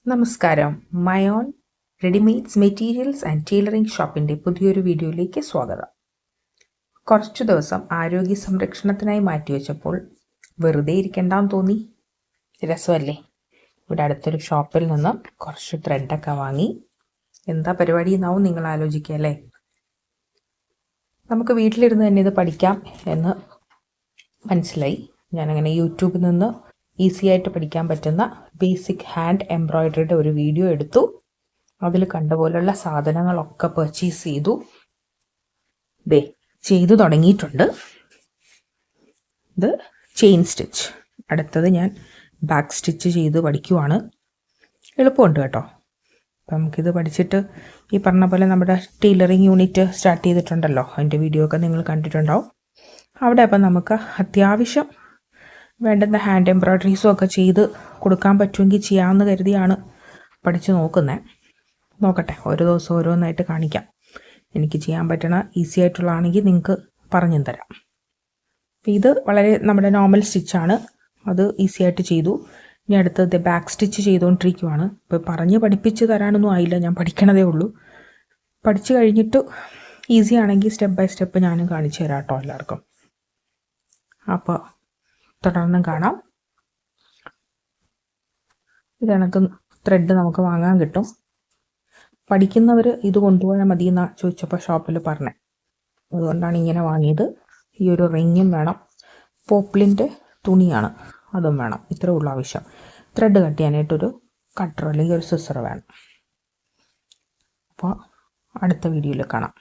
നമസ്കാരം. മയോൺ readymades materials and tailoring ഷോപ്പിൻ്റെ പുതിയൊരു വീഡിയോയിലേക്ക് സ്വാഗതം. കുറച്ചു ദിവസം ആരോഗ്യ സംരക്ഷണത്തിനായി മാറ്റിവെച്ചപ്പോൾ വെറുതെ ഇരിക്കണ്ടെന്ന് തോന്നി. രസമല്ലേ? ഇവിടെ അടുത്തൊരു ഷോപ്പിൽ നിന്ന് കുറച്ച് ത്രെഡൊക്കെ വാങ്ങി. എന്താ പരിപാടി എന്നാവും നിങ്ങൾ ആലോചിക്കുക അല്ലേ? നമുക്ക് വീട്ടിലിരുന്ന് തന്നെ ഇത് പഠിക്കാം എന്ന് മനസ്സിലായി. ഞാനങ്ങനെ യൂട്യൂബിൽ നിന്ന് ഈസി ആയിട്ട് പഠിക്കാൻ പറ്റുന്ന ബേസിക് ഹാൻഡ് എംബ്രോയ്ഡറിയുടെ ഒരു വീഡിയോ എടുത്തു. അതിൽ കണ്ട പോലുള്ള സാധനങ്ങളൊക്കെ പർച്ചേസ് ചെയ്തു തുടങ്ങിയിട്ടുണ്ട്. ഇത് ചെയിൻ സ്റ്റിച്ച്, അടുത്തത് ഞാൻ ബാക്ക് സ്റ്റിച്ച് ചെയ്ത് പഠിക്കുവാണ്. എളുപ്പമുണ്ട് കേട്ടോ. അപ്പം നമുക്കിത് പഠിച്ചിട്ട് ഈ പറഞ്ഞ പോലെ നമ്മുടെ ടൈലറിങ് യൂണിറ്റ് സ്റ്റാർട്ട് ചെയ്തിട്ടുണ്ടല്ലോ, അതിൻ്റെ വീഡിയോ ഒക്കെ നിങ്ങൾ കണ്ടിട്ടുണ്ടാവും. അവിടെ അപ്പം നമുക്ക് അത്യാവശ്യം വേണ്ടുന്ന ഹാൻഡ് എംബ്രോയ്ഡറീസും ഒക്കെ ചെയ്ത് കൊടുക്കാൻ പറ്റുമെങ്കിൽ ചെയ്യാമെന്ന് കരുതിയാണ് പഠിച്ച് നോക്കട്ടെ. ഓരോ ദിവസം ഓരോന്നായിട്ട് കാണിക്കാം. എനിക്ക് ചെയ്യാൻ പറ്റണ ഈസി ആയിട്ടുള്ളതാണെങ്കിൽ നിങ്ങൾക്ക് പറഞ്ഞും തരാം. അപ്പോൾ ഇത് വളരെ നമ്മുടെ നോർമൽ സ്റ്റിച്ചാണ്, അത് ഈസി ആയിട്ട് ചെയ്തു. ഇനി അടുത്തത് ബാക്ക് സ്റ്റിച്ച് ചെയ്തുകൊണ്ടിരിക്കുവാണ്. ഇപ്പോൾ പഠിപ്പിച്ച് തരാനൊന്നും ആയില്ല, ഞാൻ പഠിക്കണതേ ഉള്ളൂ. പഠിച്ചു കഴിഞ്ഞിട്ട് ഈസി ആണെങ്കിൽ സ്റ്റെപ്പ് ബൈ സ്റ്റെപ്പ് ഞാനും കാണിച്ചു തരാം കേട്ടോ എല്ലാവർക്കും. അപ്പോൾ തുടർന്ന് കാണാം. ഇത് കണക്ക് ത്രെഡ് നമുക്ക് വാങ്ങാൻ കിട്ടും. പഠിക്കുന്നവർ ഇത് കൊണ്ടുപോയാൽ മതി എന്നാണ് ചോദിച്ചപ്പോൾ ഷോപ്പിൽ പറഞ്ഞത്. അതുകൊണ്ടാണ് ഇങ്ങനെ വാങ്ങിയത്. ഈ ഒരു റിങ്ങും വേണം, പോപ്പിളിൻ്റെ തുണിയാണ് അതും വേണം. ഇത്രേ ഉള്ളൂ ആവശ്യം. ത്രെഡ് കട്ട് ചെയ്യാനായിട്ടൊരു കട്ടർ അല്ലെങ്കിൽ ഒരു സിസർ വേണം. അപ്പോൾ അടുത്ത വീഡിയോയിൽ കാണാം.